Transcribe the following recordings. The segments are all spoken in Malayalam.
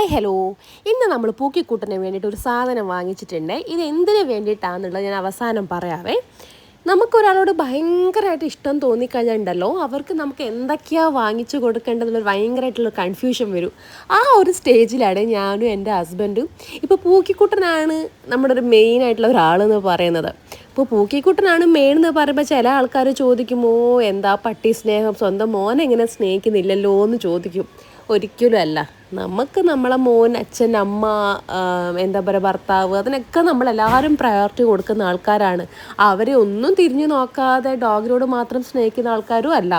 Hi hello. ഇന്ന് നമ്മൾ പൂക്കിക്കൂട്ടന് വേണ്ടിയിട്ട് ഒരു സാധനം വാങ്ങിച്ചിട്ടുണ്ട്. ഇത് എന്തിനു വേണ്ടിയിട്ടാണെന്നുള്ളത് ഞാൻ അവസാനം പറയാവേ. നമുക്കൊരാളോട് ഭയങ്കരമായിട്ട് ഇഷ്ടം തോന്നിക്കഴിഞ്ഞാൽ ഉണ്ടല്ലോ, അവർക്ക് നമുക്ക് എന്തൊക്കെയാണ് വാങ്ങിച്ചു കൊടുക്കേണ്ടതെന്നുള്ളൊരു ഭയങ്കരമായിട്ടുള്ള കൺഫ്യൂഷൻ വരും. ആ ഒരു സ്റ്റേജിലാണ് ഞാനും എൻ്റെ ഹസ്ബൻഡും. ഇപ്പോൾ പൂക്കിക്കുട്ടനാണ് നമ്മുടെ ഒരു മെയിനായിട്ടുള്ള ഒരാളെന്ന് പറയുന്നത്. ഇപ്പോൾ പൂക്കിക്കുട്ടനാണ് മെയിൻ എന്ന് പറയുമ്പോൾ ചില ആൾക്കാർ ചോദിക്കുമോ, എന്താ പട്ടി സ്നേഹം, സ്വന്തം മോനെ എങ്ങനെ സ്നേഹിക്കുന്നില്ലല്ലോ എന്ന് ചോദിക്കും. ഒരിക്കലും അല്ല. നമുക്ക് നമ്മളെ മോൻ, അച്ഛൻ, അമ്മ, എന്താ പറയുക, ഭർത്താവ്, അതിനൊക്കെ നമ്മളെല്ലാവരും പ്രയോറിറ്റി കൊടുക്കുന്ന ആൾക്കാരാണ്. അവരെ ഒന്നും തിരിഞ്ഞു നോക്കാതെ ഡോഗിനോട് മാത്രം സ്നേഹിക്കുന്ന ആൾക്കാരും അല്ല.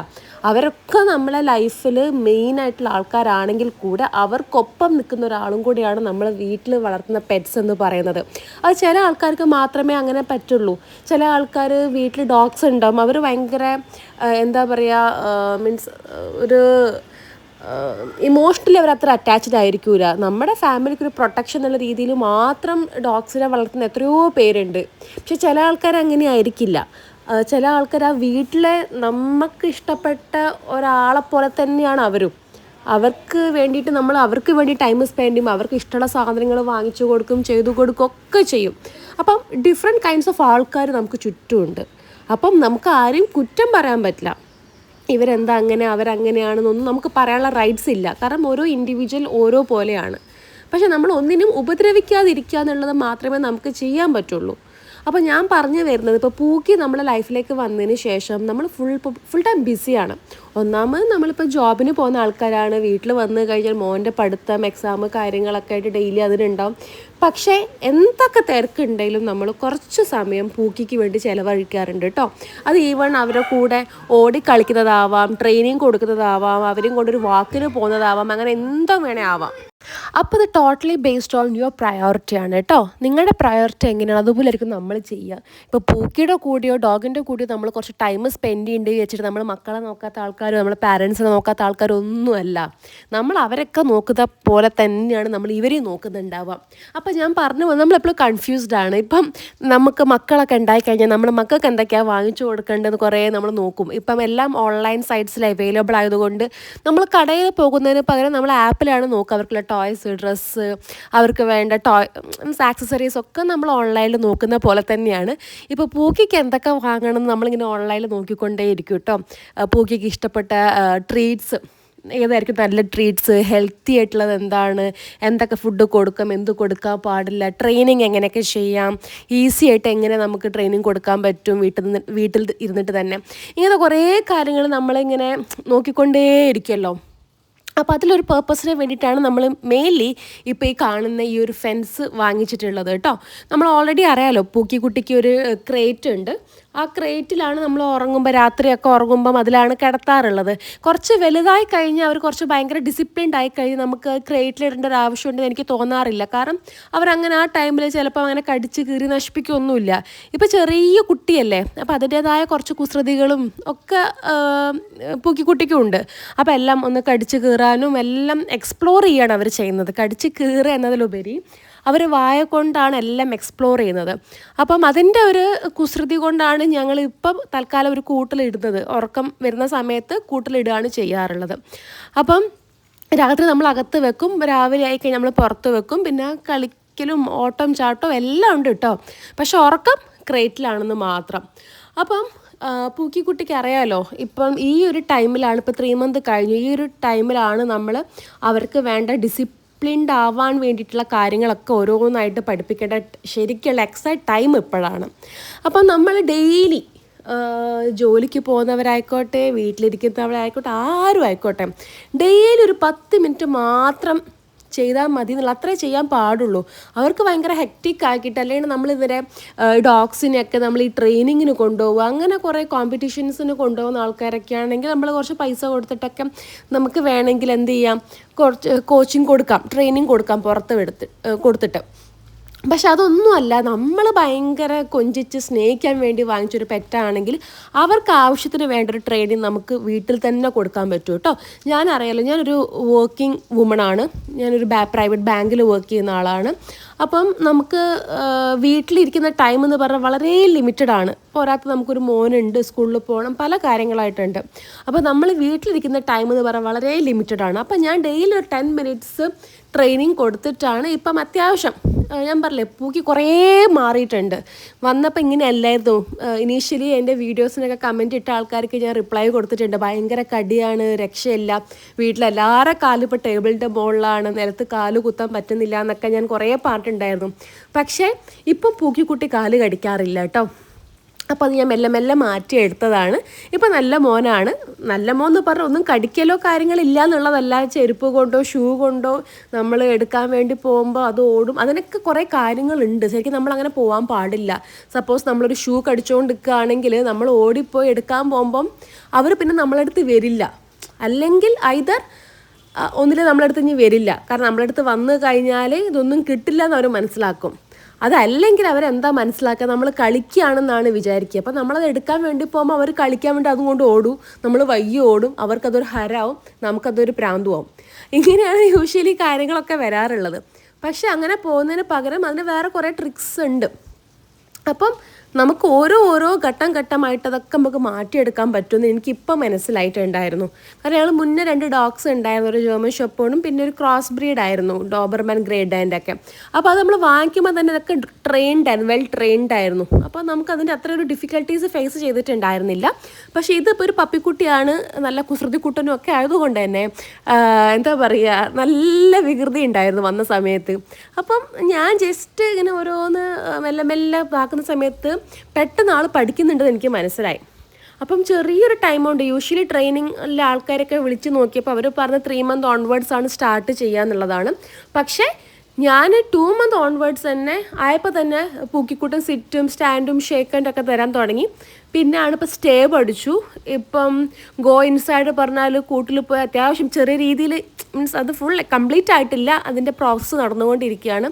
അവരൊക്കെ നമ്മളെ ലൈഫിൽ മെയിനായിട്ടുള്ള ആൾക്കാരാണെങ്കിൽ കൂടെ അവർക്കൊപ്പം നിൽക്കുന്ന ഒരാളും കൂടിയാണ് നമ്മൾ വീട്ടിൽ വളർത്തുന്ന പെറ്റ്സ് എന്ന് പറയുന്നത്. അത് ചില ആൾക്കാർക്ക് മാത്രമേ അങ്ങനെ പറ്റുള്ളൂ. ചില ആൾക്കാർ വീട്ടിൽ ഡോഗ്സ് ഉണ്ടാവും, അവർ ഭയങ്കര എന്താ പറയുക, മീൻസ് ഒരു ഇമോഷണലി അവർ അത്ര അറ്റാച്ച്ഡ് ആയിരിക്കില്ല. നമ്മുടെ ഫാമിലിക്ക് ഒരു പ്രൊട്ടക്ഷൻ എന്നുള്ള രീതിയിൽ മാത്രം ഡോഗ്സിനെ വളർത്തുന്ന എത്രയോ പേരുണ്ട്. പക്ഷെ ചില ആൾക്കാർ അങ്ങനെ ആയിരിക്കില്ല. ചില ആൾക്കാർ ആ വീട്ടിലെ നമുക്ക് ഇഷ്ടപ്പെട്ട ഒരാളെപ്പോലെ തന്നെയാണ് അവരും. അവർക്ക് വേണ്ടിയിട്ട് നമ്മൾ അവർക്ക് വേണ്ടി ടൈം സ്പെൻഡ് ചെയ്യും, അവർക്ക് ഇഷ്ടമുള്ള സാധനങ്ങൾ വാങ്ങിച്ചു കൊടുക്കും, ചെയ്തു കൊടുക്കും, ഒക്കെ ചെയ്യും. അപ്പം ഡിഫറെൻറ്റ് കൈൻഡ്സ് ഓഫ് ആൾക്കാർ നമുക്ക് ചുറ്റുമുണ്ട്. അപ്പം നമുക്ക് ആരെയും കുറ്റം പറയാൻ പറ്റില്ല. ഇവരെന്താ അങ്ങനെ, അവരങ്ങനെയാണെന്നൊന്നും നമുക്ക് പറയാനുള്ള റൈറ്റ്സ് ഇല്ല. കാരണം ഓരോ ഇൻഡിവിജ്വൽ ഓരോ പോലെയാണ്. പക്ഷെ നമ്മൾ ഒന്നിനും ഉപദ്രവിക്കാതിരിക്കുക എന്നുള്ളത് മാത്രമേ നമുക്ക് ചെയ്യാൻ പറ്റുള്ളൂ. അപ്പോൾ ഞാൻ പറഞ്ഞു വരുന്നത്, ഇപ്പോൾ പൂക്കി നമ്മുടെ ലൈഫിലേക്ക് വന്നതിന് ശേഷം നമ്മൾ ഫുൾ ടൈം ബിസിയാണ്. ഒന്നാമത് നമ്മളിപ്പോൾ ജോബിന് പോകുന്ന ആൾക്കാരാണ്. വീട്ടിൽ വന്നു കഴിഞ്ഞാൽ മോൻ്റെ പഠിത്തം, എക്സാം, കാര്യങ്ങളൊക്കെ ആയിട്ട് ഡെയിലി അതിനുണ്ടാവും. പക്ഷേ എന്തൊക്കെ തിരക്കുണ്ടെങ്കിലും നമ്മൾ കുറച്ച് സമയം പൂക്കിക്ക് വേണ്ടി ചിലവഴിക്കാറുണ്ട് കേട്ടോ. അത് ഈവൺ അവരുടെ കൂടെ ഓടി കളിക്കുന്നതാവാം, ട്രെയിനിങ് കൊടുക്കുന്നതാവാം, അവരും കൊണ്ടൊരു വാക്കിന് പോകുന്നതാവാം, അങ്ങനെ എന്തോ വേണേ ആവാം. അപ്പോൾ ഇത് totally based on your priority ആണ് കേട്ടോ. നിങ്ങളുടെ പ്രയോറിറ്റി എങ്ങനെയാണ് അതുപോലെ ആയിരിക്കും നമ്മൾ ചെയ്യുക. ഇപ്പോൾ പൂക്കിയുടെ കൂടെയോ ഡോഗിൻ്റെ കൂടെയോ നമ്മൾ കുറച്ച് ടൈം സ്പെൻഡ് ചെയ്യേണ്ടി വെച്ചിട്ട് നമ്മൾ മക്കളെ നോക്കാത്ത ആൾക്കാരും നമ്മളെ പാരൻസിനെ നോക്കാത്ത ആൾക്കാരും ഒന്നുമല്ല. നമ്മൾ അവരൊക്കെ നോക്കുന്ന പോലെ തന്നെയാണ് നമ്മൾ ഇവരെയും നോക്കുന്നുണ്ടാവുക. അപ്പോൾ ഞാൻ പറഞ്ഞു നമ്മളെപ്പോഴും കൺഫ്യൂസ്ഡ് ആണ്. ഇപ്പം നമുക്ക് മക്കളൊക്കെ ഉണ്ടായിക്കഴിഞ്ഞാൽ നമ്മൾ മക്കൾക്ക് എന്തൊക്കെയാണ് വാങ്ങിച്ചു കൊടുക്കേണ്ടതെന്ന് കുറേ നമ്മൾ നോക്കും. ഇപ്പം എല്ലാം ഓൺലൈൻ സൈറ്റ്സിൽ അവൈലബിൾ ആയതുകൊണ്ട് നമ്മൾ കടയിൽ പോകുന്നതിന് പകരം നമ്മൾ ആപ്പിലാണ് നോക്കുക. അവർക്കുള്ള ടോയ്സ്, ഡ്രസ്സ്, അവർക്ക് വേണ്ട ആക്സസറീസ് ഒക്കെ നമ്മൾ ഓൺലൈനിൽ നോക്കുന്ന പോലെ തന്നെയാണ്. ഇപ്പോൾ പൂക്കിക്ക് എന്തൊക്കെ വാങ്ങണം എന്ന് നമ്മളിങ്ങനെ ഓൺലൈനിൽ നോക്കിക്കൊണ്ടേ ഇരിക്കും കേട്ടോ. പൂക്കിക്ക് ഇഷ്ടപ്പെട്ട ട്രീറ്റ്സ് ഏതായിരിക്കും നല്ല ട്രീറ്റ്സ്, ഹെൽത്തി ആയിട്ടുള്ളത് എന്താണ്, എന്തൊക്കെ ഫുഡ് കൊടുക്കാം, എന്ത് കൊടുക്കാൻ പാടില്ല, ട്രെയിനിങ് എങ്ങനെയൊക്കെ ചെയ്യാം, ഈസി ആയിട്ട് എങ്ങനെ നമുക്ക് ട്രെയിനിങ് കൊടുക്കാൻ പറ്റും വീട്ടിൽ ഇരുന്നിട്ട് തന്നെ, ഇങ്ങനെ കുറേ കാര്യങ്ങൾ നമ്മളിങ്ങനെ നോക്കിക്കൊണ്ടേ ഇരിക്കുമല്ലോ. അപ്പോൾ അതിലൊരു പേർപ്പസിന് വേണ്ടിയിട്ടാണ് നമ്മൾ മെയിൻലി ഇപ്പോൾ ഈ കാണുന്ന ഈ ഒരു ഫെൻസ് വാങ്ങിച്ചിട്ടുള്ളത് കേട്ടോ. നമ്മൾ ഓൾറെഡി അറിയാമല്ലോ, പൂക്കിക്കുട്ടിക്ക് ഒരു ക്രേറ്റ് ഉണ്ട്. ആ ക്രേറ്റിലാണ് നമ്മൾ ഉറങ്ങുമ്പോൾ, രാത്രിയൊക്കെ ഉറങ്ങുമ്പം അതിലാണ് കിടത്താറുള്ളത്. കുറച്ച് വലുതായി കഴിഞ്ഞാൽ അവർ കുറച്ച് ഭയങ്കര ഡിസിപ്ലിൻഡ് ആയി കഴിഞ്ഞ് നമുക്ക് ക്രേറ്റിലിടേണ്ട ഒരു ആവശ്യമുണ്ടെന്ന് എനിക്ക് തോന്നാറില്ല. കാരണം അവരങ്ങനെ ആ ടൈമിൽ ചിലപ്പോൾ അങ്ങനെ കടിച്ച് കീറി നശിപ്പിക്കുകയൊന്നുമില്ല. ഇപ്പോൾ ചെറിയ കുട്ടിയല്ലേ, അപ്പോൾ അതിൻ്റേതായ കുറച്ച് കുസൃതികളും ഒക്കെ പൂക്കിക്കുട്ടിക്കും ഉണ്ട്. അപ്പോൾ എല്ലാം ഒന്ന് കടിച്ച് കീറാനും എല്ലാം എക്സ്പ്ലോർ ചെയ്യാണ് അവർ ചെയ്യുന്നത്. കടിച്ച് കീറുക എന്നതിലുപരി അവർ വായ കൊണ്ടാണ് എല്ലാം എക്സ്പ്ലോർ ചെയ്യുന്നത്. അപ്പം അതിൻ്റെ ഒരു കുസൃതി കൊണ്ടാണ് ഞങ്ങളിപ്പം തൽക്കാലം ഒരു കൂട്ടിലിടുന്നത്. ഉറക്കം വരുന്ന സമയത്ത് കൂട്ടിലിടുകയാണ് ചെയ്യാറുള്ളത്. അപ്പം രാത്രി നമ്മൾ അകത്ത് വെക്കും, രാവിലെ ആയിക്കഴിഞ്ഞാൽ നമ്മൾ പുറത്ത് വെക്കും. പിന്നെ കളിക്കലും ഓട്ടം ചാട്ടവും എല്ലാം ഉണ്ട് കേട്ടോ. പക്ഷെ ഉറക്കം ക്രേറ്റിലാണെന്ന് മാത്രം. അപ്പം പൂക്കിക്കുട്ടിക്ക് അറിയാമല്ലോ, ഇപ്പം ഈ ഒരു ടൈമിലാണ്, ഇപ്പോൾ 3 months കഴിഞ്ഞു, ഈ ഒരു ടൈമിലാണ് നമ്മൾ അവർക്ക് വേണ്ട ഡിസിപ്ലിൻഡ് ആവാൻ വേണ്ടിയിട്ടുള്ള കാര്യങ്ങളൊക്കെ ഓരോന്നായിട്ട് പഠിപ്പിക്കേണ്ട ശരിക്കുള്ള എക്സാക്ട് ടൈം ഇപ്പോഴാണ്. അപ്പം നമ്മൾ ഡെയിലി ജോലിക്ക് പോകുന്നവരായിക്കോട്ടെ, വീട്ടിലിരിക്കുന്നവരായിക്കോട്ടെ, ആരും ആയിക്കോട്ടെ, ഡെയിലി ഒരു 10 minutes മാത്രം ചെയ്താൽ മതി എന്നുള്ള, അത്രേ ചെയ്യാൻ പാടുള്ളൂ. അവർക്ക് ഭയങ്കര ഹെക്റ്റിക് ആക്കിയിട്ട്, അല്ലെങ്കിൽ നമ്മളിവരെ ഡോഗ്സിനെയൊക്കെ നമ്മൾ ഈ ട്രെയിനിങ്ങിന് കൊണ്ടുപോകുക, അങ്ങനെ കുറേ കോമ്പറ്റീഷൻസിന് കൊണ്ടുപോകുന്ന ആൾക്കാരൊക്കെ ആണെങ്കിൽ നമ്മൾ കുറച്ച് പൈസ കൊടുത്തിട്ടൊക്കെ നമുക്ക് വേണമെങ്കിൽ എന്ത് ചെയ്യാം, കുറച്ച് കോച്ചിങ് കൊടുക്കാം, ട്രെയിനിങ് കൊടുക്കാം പുറത്ത് കൊടുത്തിട്ട്. പക്ഷെ അതൊന്നുമല്ല, നമ്മൾ ഭയങ്കര കൊഞ്ചിച്ച് സ്നേഹിക്കാൻ വേണ്ടി വാങ്ങിച്ചൊരു പെറ്റാണെങ്കിൽ അവർക്ക് ആവശ്യത്തിന് വേണ്ട ഒരു ട്രെയിനിങ് നമുക്ക് വീട്ടിൽ തന്നെ കൊടുക്കാൻ പറ്റും കേട്ടോ. ഞാനറിയാലോ, ഞാനൊരു വർക്കിംഗ് വുമണാണ്, ഞാനൊരു പ്രൈവറ്റ് ബാങ്കിൽ വർക്ക് ചെയ്യുന്ന ആളാണ്. അപ്പം നമുക്ക് വീട്ടിലിരിക്കുന്ന ടൈം എന്ന് പറഞ്ഞാൽ വളരെ ലിമിറ്റഡ് ആണ്. പോരാത്ത നമുക്കൊരു മോനുണ്ട്, സ്കൂളിൽ പോകണം, പല കാര്യങ്ങളായിട്ടുണ്ട്. അപ്പോൾ നമ്മൾ വീട്ടിലിരിക്കുന്ന ടൈം എന്ന് പറഞ്ഞാൽ വളരെ ലിമിറ്റഡ് ആണ്. അപ്പം ഞാൻ ഡെയിലി ഒരു 10 മിനിറ്റ്സ് ട്രെയിനിങ് കൊടുത്തിട്ടാണ് ഇപ്പം അത്യാവശ്യം, ഞാൻ പറഞ്ഞില്ലേ, പൂക്കി കുറേ മാറിയിട്ടുണ്ട്. വന്നപ്പോൾ ഇങ്ങനെ അല്ലായിരുന്നു. ഇനീഷ്യലി എൻ്റെ വീഡിയോസിനൊക്കെ കമൻറ്റ് ഇട്ട ആൾക്കാർക്ക് ഞാൻ റിപ്ലൈ കൊടുത്തിട്ടുണ്ട്, ഭയങ്കര കടിയാണ്, രക്ഷയില്ല, വീട്ടിലെല്ലാവരുടെ കാലും ഇപ്പോൾ ടേബിളിൻ്റെ മുകളിലാണ്, നിലത്ത് കാല് കുത്താൻ പറ്റുന്നില്ല എന്നൊക്കെ ഞാൻ കുറേ പറഞ്ഞിട്ടുണ്ടായിരുന്നു. പക്ഷേ ഇപ്പം പൂക്കിക്കുട്ടി കാല് കടിക്കാറില്ല കേട്ടോ. അപ്പോൾ അത് ഞാൻ മെല്ലെ മെല്ലെ മാറ്റിയെടുത്തതാണ്. ഇപ്പോൾ നല്ല മോനാണ്. നല്ല മോൻ എന്ന് പറഞ്ഞാൽ ഒന്നും കടിക്കലോ കാര്യങ്ങളില്ല എന്നുള്ളതല്ല, ചെരുപ്പ് കൊണ്ടോ ഷൂ കൊണ്ടോ നമ്മൾ എടുക്കാൻ വേണ്ടി പോകുമ്പോൾ അത് ഓടും, അതിനൊക്കെ കുറേ കാര്യങ്ങളുണ്ട്. ശരിക്കും നമ്മളങ്ങനെ പോകാൻ പാടില്ല. സപ്പോസ് നമ്മളൊരു ഷൂ കടിച്ചുകൊണ്ട് നിൽക്കുകയാണെങ്കിൽ നമ്മൾ ഓടിപ്പോയി എടുക്കാൻ പോകുമ്പം അവർ പിന്നെ നമ്മളടുത്ത് വരില്ല, അല്ലെങ്കിൽ ഐദർ ഒന്നിൽ നമ്മളടുത്ത് ഇനി വരില്ല, കാരണം നമ്മളടുത്ത് വന്നു കഴിഞ്ഞാൽ ഇതൊന്നും കിട്ടില്ല എന്ന് അവർ മനസ്സിലാക്കും. അതല്ലെങ്കിൽ അവരെന്താ മനസ്സിലാക്കുക, നമ്മൾ കളിക്കുകയാണെന്നാണ് വിചാരിക്കുക. അപ്പോൾ നമ്മളത് എടുക്കാൻ വേണ്ടി പോകുമ്പോൾ അവർ കളിക്കാൻ വേണ്ടി അതും കൊണ്ട് ഓടും, നമ്മൾ വയ്യ ഓടും, അവർക്കതൊരു ഹരാവും, നമുക്കതൊരു പ്രാന്തുമാവും. ഇങ്ങനെയാണ് യൂഷ്വലി കാര്യങ്ങളൊക്കെ വരാറുള്ളത്. പക്ഷെ അങ്ങനെ പോകുന്നതിന് പകരം അതിന് വേറെ കുറേ ട്രിക്സ് ഉണ്ട്. അപ്പം നമുക്ക് ഓരോ ഘട്ടമായിട്ട് അതൊക്കെ നമുക്ക് മാറ്റിയെടുക്കാൻ പറ്റുമെന്ന് എനിക്കിപ്പോൾ മനസ്സിലായിട്ടുണ്ടായിരുന്നു. കാരണം ഞങ്ങൾ മുന്നേ 2 ഡോഗ്സ് ഉണ്ടായിരുന്നു, ഒരു ജർമ്മൻ ഷെപ്പേർഡും പിന്നെ ഒരു ക്രോസ് ബ്രീഡ് ആയിരുന്നു, ഡോബർമാൻ ഗ്രേറ്റ് ഡാൻ്റെ ഒക്കെ. അപ്പോൾ അത് നമ്മൾ വാങ്ങിക്കുമ്പോൾ തന്നെ അതൊക്കെ വെൽ ട്രെയിൻഡ് ആയിരുന്നു. അപ്പോൾ നമുക്കതിൻ്റെ അത്ര ഒരു ഡിഫിക്കൽട്ടീസ് ഫേസ് ചെയ്തിട്ടുണ്ടായിരുന്നില്ല. പക്ഷേ ഇതിപ്പോൾ ഒരു പപ്പിക്കുട്ടിയാണ്, നല്ല കുസൃതിക്കുട്ടനും ഒക്കെ ആയതുകൊണ്ട് തന്നെ എന്താ പറയുക, നല്ല വികൃതി ഉണ്ടായിരുന്നു വന്ന സമയത്ത്. അപ്പം ഞാൻ ജസ്റ്റ് ഇങ്ങനെ ഓരോന്ന് മെല്ലെ മെല്ലെ ആക്കുന്ന സമയത്ത് പെട്ടെന്ന് ആൾ പഠിക്കുന്നുണ്ടെന്ന് എനിക്ക് മനസ്സിലായി. അപ്പം ചെറിയൊരു ടൈം കൊണ്ട്, യൂഷ്വലി ട്രെയിനിങ്ങിലെ ആൾക്കാരൊക്കെ വിളിച്ച് നോക്കിയപ്പോൾ അവർ പറഞ്ഞ 3 മന്ത് ഓൺവേർഡ്സ് ആണ് സ്റ്റാർട്ട് ചെയ്യുക എന്നുള്ളതാണ്. പക്ഷേ ഞാൻ 2 മന്ത് ഓൺവേർഡ്സ് തന്നെ ആയപ്പോൾ തന്നെ പൂക്കിക്കുട്ടൻ സിറ്റും സ്റ്റാൻഡും ഷേക്കൻഡ് ഒക്കെ തരാൻ തുടങ്ങി. പിന്നെയാണ് ഇപ്പോൾ സ്റ്റേ പഠിച്ചു. ഇപ്പം ഗോ ഇൻസൈഡ് പറഞ്ഞാൽ കൂട്ടിൽ പോയി അത്യാവശ്യം ചെറിയ രീതിയിൽ, മീൻസ് അത് ഫുൾ കംപ്ലീറ്റ് ആയിട്ടില്ല, അതിൻ്റെ പ്രോസസ്സ് നടന്നുകൊണ്ടിരിക്കുകയാണ്,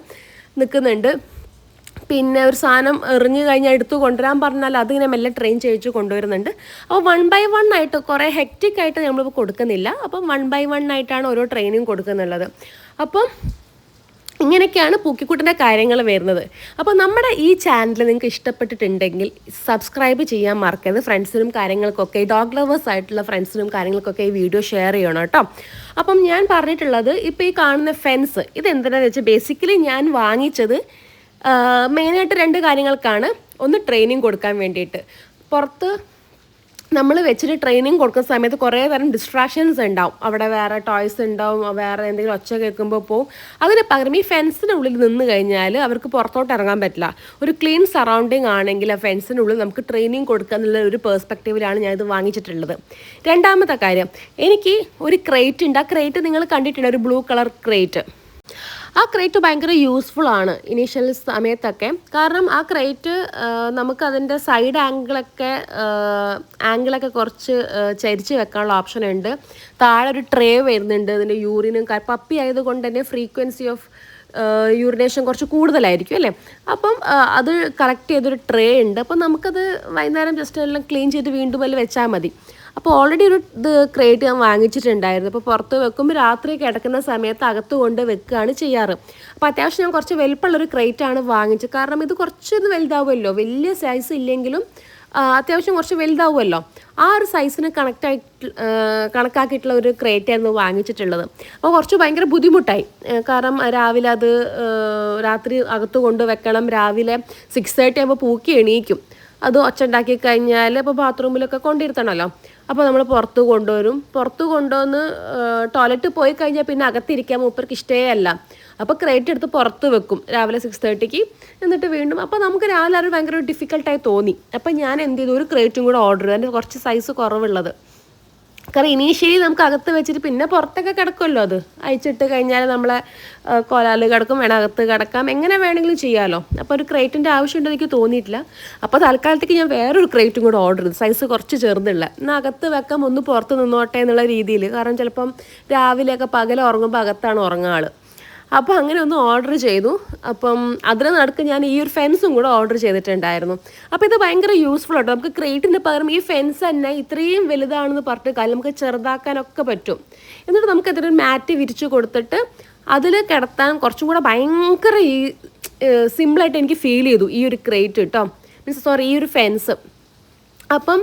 നിൽക്കുന്നുണ്ട്. പിന്നെ ഒരു സാധനം എറിഞ്ഞു കഴിഞ്ഞാൽ എടുത്തു കൊണ്ടുവരാൻ പറഞ്ഞാൽ അതിങ്ങനെ മെല്ലെ ട്രെയിൻ ചെയ്യിച്ച് കൊണ്ടുവരുന്നുണ്ട്. അപ്പോൾ 1 by 1 ആയിട്ട്, കുറേ ഹെക്റ്റിക് ആയിട്ട് നമ്മളിപ്പോൾ കൊടുക്കുന്നില്ല. അപ്പം 1 by 1 ആയിട്ടാണ് ഓരോ ട്രെയിനിങ് കൊടുക്കുന്നുള്ളത്. അപ്പം ഇങ്ങനെയൊക്കെയാണ് പൂക്കിക്കുട്ടൻ്റെ കാര്യങ്ങൾ വരുന്നത്. അപ്പോൾ നമ്മുടെ ഈ ചാനൽ നിങ്ങൾക്ക് ഇഷ്ടപ്പെട്ടിട്ടുണ്ടെങ്കിൽ സബ്സ്ക്രൈബ് ചെയ്യാൻ മറക്കരുത്. ഫ്രണ്ട്സിനും കാര്യങ്ങൾക്കൊക്കെ, ഈ ഡോഗ് ലവേഴ്സ് ആയിട്ടുള്ള ഫ്രണ്ട്സിനും കാര്യങ്ങൾക്കൊക്കെ ഈ വീഡിയോ ഷെയർ ചെയ്യണം കേട്ടോ. അപ്പം ഞാൻ പറഞ്ഞിട്ടുള്ളത്, ഇപ്പോൾ ഈ കാണുന്ന ഫെൻസ് ഇതെന്തിനാണെന്ന് വെച്ചാൽ ബേസിക്കലി ഞാൻ വാങ്ങിച്ചത് മെയിനായിട്ട് 2 കാര്യങ്ങൾക്കാണ്. ഒന്ന് ട്രെയിനിങ് കൊടുക്കാൻ വേണ്ടിയിട്ട്. പുറത്ത് നമ്മൾ വെച്ചിട്ട് ട്രെയിനിങ് കൊടുക്കുന്ന സമയത്ത് കുറേ തരം ഡിസ്ട്രാക്ഷൻസ് ഉണ്ടാവും. അവിടെ വേറെ ടോയ്സ് ഉണ്ടാവും, വേറെ എന്തെങ്കിലും ഒച്ച കേൾക്കുമ്പോൾ പോവും. അതിന് പകരം ഈ ഫെൻസിനുള്ളിൽ നിന്ന് കഴിഞ്ഞാൽ അവർക്ക് പുറത്തോട്ട് ഇറങ്ങാൻ പറ്റില്ല. ഒരു ക്ലീൻ സറൗണ്ടിങ് ആണെങ്കിൽ ആ ഫെൻസിനുള്ളിൽ നമുക്ക് ട്രെയിനിങ് കൊടുക്കുക എന്നുള്ള ഒരു പേഴ്സ്പെക്റ്റീവിലാണ് ഞാനിത് വാങ്ങിച്ചിട്ടുള്ളത്. രണ്ടാമത്തെ കാര്യം, എനിക്ക് ഒരു ക്രേറ്റ് ഉണ്ട്. ആ ക്രേറ്റ് നിങ്ങൾ കണ്ടിട്ടുണ്ട്, ഒരു ബ്ലൂ കളർ ക്രേറ്റ്. ആ ക്രേറ്റ് ഭയങ്കര യൂസ്ഫുൾ ആണ് ഇനീഷ്യൽ സമയത്തൊക്കെ. കാരണം ആ ക്രേറ്റ് നമുക്കതിൻ്റെ സൈഡ് ആംഗിളൊക്കെ കുറച്ച് ചരിച്ച് വെക്കാനുള്ള ഓപ്ഷൻ ഉണ്ട്. താഴെ ഒരു ട്രേ വരുന്നുണ്ട്. അതിൻ്റെ യൂറിനും പപ്പി ആയതുകൊണ്ട് തന്നെ ഫ്രീക്വൻസി ഓഫ് യൂറിനേഷൻ കുറച്ച് കൂടുതലായിരിക്കും അല്ലേ. അപ്പം അത് കളക്ട് ചെയ്തൊരു ട്രേ ഉണ്ട്. അപ്പം നമുക്കത് വൈകുന്നേരം ജസ്റ്റ് എല്ലാം ക്ലീൻ ചെയ്ത് വീണ്ടും അതിൽ വെച്ചാൽ മതി. അപ്പോൾ ഓൾറെഡി ഒരു ക്രേറ്റ് ഞാൻ വാങ്ങിച്ചിട്ടുണ്ടായിരുന്നു. അപ്പോൾ പുറത്ത് വെക്കുമ്പോൾ രാത്രി കിടക്കുന്ന സമയത്ത് അകത്ത് കൊണ്ട് വെക്കുകയാണ് ചെയ്യാറ്. അപ്പോൾ അത്യാവശ്യം ഞാൻ കുറച്ച് വലുപ്പമുള്ളൊരു ക്രേറ്റാണ് വാങ്ങിച്ചത്. കാരണം ഇത് കുറച്ചൊന്ന് വലുതാവുമല്ലോ, വലിയ സൈസ് ഇല്ലെങ്കിലും അത്യാവശ്യം കുറച്ച് വലുതാവുമല്ലോ. ആ ഒരു സൈസിന് കണക്കാക്കിയിട്ടുള്ള ഒരു ക്രേറ്റായിരുന്നു വാങ്ങിച്ചിട്ടുള്ളത്. അപ്പോൾ കുറച്ച് ഭയങ്കര ബുദ്ധിമുട്ടായി. കാരണം രാവിലെ അത് രാത്രി അകത്ത് കൊണ്ട് വെക്കണം. രാവിലെ 6:30 ആകുമ്പോൾ പൂക്കി എണീക്കും. അത് ഒച്ച ഉണ്ടാക്കി കഴിഞ്ഞാൽ അപ്പോൾ ബാത്റൂമിലൊക്കെ കൊണ്ടിരുത്തണമല്ലോ. അപ്പോൾ നമ്മൾ പുറത്ത് കൊണ്ടുവരും. പുറത്ത് കൊണ്ടുവന്ന് ടോയ്ലറ്റ് പോയി കഴിഞ്ഞാൽ പിന്നെ അകത്തിരിക്കാൻ മൂപ്പർക്ക് ഇഷ്ടമേ അല്ല. അപ്പോൾ ക്രേറ്റ് എടുത്ത് പുറത്ത് വെക്കും രാവിലെ 6:30-ക്ക്. എന്നിട്ട് വീണ്ടും അപ്പോൾ നമുക്ക് രാവിലെ അത് ഭയങ്കര ഡിഫിക്കൽട്ടായി തോന്നി. അപ്പോൾ ഞാൻ എന്ത് ചെയ്തു, ഒരു ക്രേറ്റും കൂടെ ഓർഡർ ചെയ്തു, അതിൻ്റെ കുറച്ച് സൈസ് കുറവുള്ളത്. കാരണം ഇനീഷ്യലി നമുക്ക് അകത്ത് വെച്ചിട്ട് പിന്നെ പുറത്തൊക്കെ കിടക്കുമല്ലോ, അത് അയച്ചിട്ട് കഴിഞ്ഞാൽ നമ്മളെ കോലാല് കിടക്കും, വേണം അകത്ത് കിടക്കാം, എങ്ങനെ വേണമെങ്കിലും ചെയ്യാമല്ലോ. അപ്പോൾ ഒരു ക്രേറ്റിൻ്റെ ആവശ്യമുണ്ടെന്ന് എനിക്ക് തോന്നിയിട്ടില്ല. അപ്പോൾ തൽക്കാലത്തേക്ക് ഞാൻ വേറൊരു ക്രേറ്റും കൂടെ ഓർഡർ ചെയ്തു, സൈസ് കുറച്ച് ചെറുതുള്ള. എന്നാൽ അകത്ത് വെക്കാം, ഒന്ന് പുറത്ത് നിന്നോട്ടെ എന്നുള്ള രീതിയിൽ. കാരണം ചിലപ്പം രാവിലെയൊക്കെ പകൽ ഉറങ്ങുമ്പോൾ അകത്താണ് ഉറങ്ങാൾ. അപ്പോൾ അങ്ങനെ ഒന്ന് ഓർഡർ ചെയ്തു. അപ്പം അതിന് നടുക്ക് ഞാൻ ഈ ഒരു ഫെൻസും കൂടെ ഓർഡർ ചെയ്തിട്ടുണ്ടായിരുന്നു. അപ്പോൾ ഇത് ഭയങ്കര യൂസ്ഫുൾ ആട്ടോ. നമുക്ക് ക്രേറ്റിന് പകരം ഈ ഫെൻസ് തന്നെ ഇത്രയും വലുതാണെന്ന് പറഞ്ഞിട്ട് കാര്യം നമുക്ക് ചെറുതാക്കാനൊക്കെ പറ്റും. എന്നിട്ട് നമുക്ക് അതിനൊരു മാറ്റ് വിരിച്ചു കൊടുത്തിട്ട് അതിൽ കിടത്താൻ കുറച്ചും കൂടെ ഭയങ്കര സിമ്പിളായിട്ട് എനിക്ക് ഫീൽ ചെയ്തു ഈ ഒരു ക്രേറ്റ് കേട്ടോ, ഈ ഒരു ഫെൻസ്. അപ്പം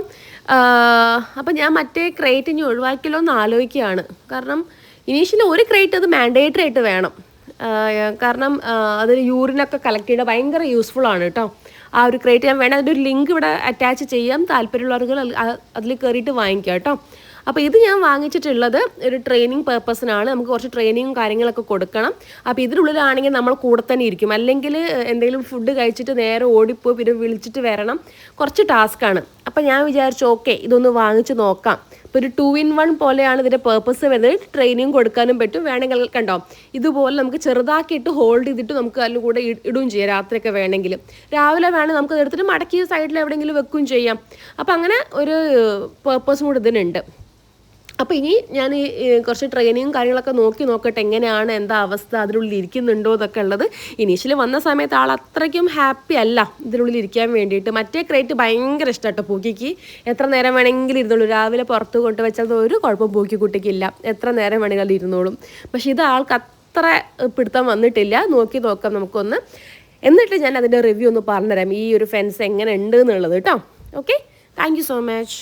ഞാൻ മറ്റേ ക്രേറ്റ് ഇനി ഒഴിവാക്കിയല്ലോ എന്ന് ആലോചിക്കുകയാണ്. കാരണം ഇനീഷ്യലി ഒരു ക്രേറ്റ് അത് മാൻഡേറ്ററി ആയിട്ട് വേണം. കാരണം അതിൽ യൂറിനൊക്കെ കളക്ട് ചെയ്താൽ ഭയങ്കര യൂസ്ഫുൾ ആണ് കേട്ടോ. ആ ഒരു ക്രേറ്റ് ഞാൻ വേണം, അതിൻ്റെ ഒരു ലിങ്ക് ഇവിടെ അറ്റാച്ച് ചെയ്യാം, താല്പര്യമുള്ളവർക്ക് അതിൽ കയറിയിട്ട് വാങ്ങിക്കാം കേട്ടോ. അപ്പോൾ ഇത് ഞാൻ വാങ്ങിച്ചിട്ടുള്ളത് ഒരു ട്രെയിനിങ് പേർപ്പസിനാണ്. നമുക്ക് കുറച്ച് ട്രെയിനിങ്ങും കാര്യങ്ങളൊക്കെ കൊടുക്കണം. അപ്പോൾ ഇതിനുള്ളിലാണെങ്കിൽ നമ്മൾ കൂടെ തന്നെ ഇരിക്കും. അല്ലെങ്കിൽ എന്തെങ്കിലും ഫുഡ് കഴിച്ചിട്ട് നേരെ ഓടിപ്പോയി പിന്നെ വിളിച്ചിട്ട് വരണം, കുറച്ച് ടാസ്ക്കാണ്. അപ്പോൾ ഞാൻ വിചാരിച്ചു ഓക്കെ ഇതൊന്ന് വാങ്ങിച്ച് നോക്കാം. ഇപ്പോൾ ഒരു 2-in-1 പോലെയാണ് ഇതിൻ്റെ പേർപ്പസ് വരുന്നത്. ട്രെയിനിങ് കൊടുക്കാനും പറ്റും. വേണമെങ്കിൽ കണ്ടോ ഇതുപോലെ നമുക്ക് ചെറുതാക്കിയിട്ട് ഹോൾഡ് ചെയ്തിട്ട് നമുക്ക് അതിൽ കൂടെ ഇടുകയും ചെയ്യാം. രാത്രിയൊക്കെ വേണമെങ്കിൽ, രാവിലെ വേണമെങ്കിൽ നമുക്ക് എടുത്തിട്ട് മടക്കി സൈഡിൽ എവിടെയെങ്കിലും വെക്കുകയും ചെയ്യാം. അപ്പോൾ അങ്ങനെ ഒരു പേർപ്പസും കൂടെ ഇതിനുണ്ട്. അപ്പോൾ ഇനി ഞാൻ കുറച്ച് ട്രെയിനിങ്ങും കാര്യങ്ങളൊക്കെ നോക്കട്ടെ എങ്ങനെയാണ്, എന്താ അവസ്ഥ, അതിനുള്ളിൽ ഇരിക്കുന്നുണ്ടോ എന്നൊക്കെ ഉള്ളത്. ഇനീഷ്യലി വന്ന സമയത്ത് ആൾ അത്രയ്ക്കും ഹാപ്പി അല്ല ഇതിനുള്ളിൽ ഇരിക്കാൻ വേണ്ടിയിട്ട്. മറ്റേ ക്രേറ്റ് ഭയങ്കര ഇഷ്ടമാട്ടോ പൂക്കിക്ക്. എത്ര നേരം വേണമെങ്കിലും ഇരുന്നോളൂ. രാവിലെ പുറത്ത് കൊണ്ട് വെച്ചാൽ ഒരു കുഴപ്പം പൂക്കിക്കുട്ടിക്കില്ല, എത്ര നേരം വേണമെങ്കിലും ഇരുന്നോളും. പക്ഷേ ഇത് ആൾക്ക് അത്ര പിടുത്തം വന്നിട്ടില്ല. നോക്കാം നമുക്കൊന്ന്. എന്നിട്ട് ഞാൻ അതിൻ്റെ റിവ്യൂ ഒന്ന് പറഞ്ഞുതരാം, ഈ ഒരു ഫെൻസ് എങ്ങനെ ഉണ്ട് എന്നുള്ളത് കേട്ടോ. Okay, thank you so much.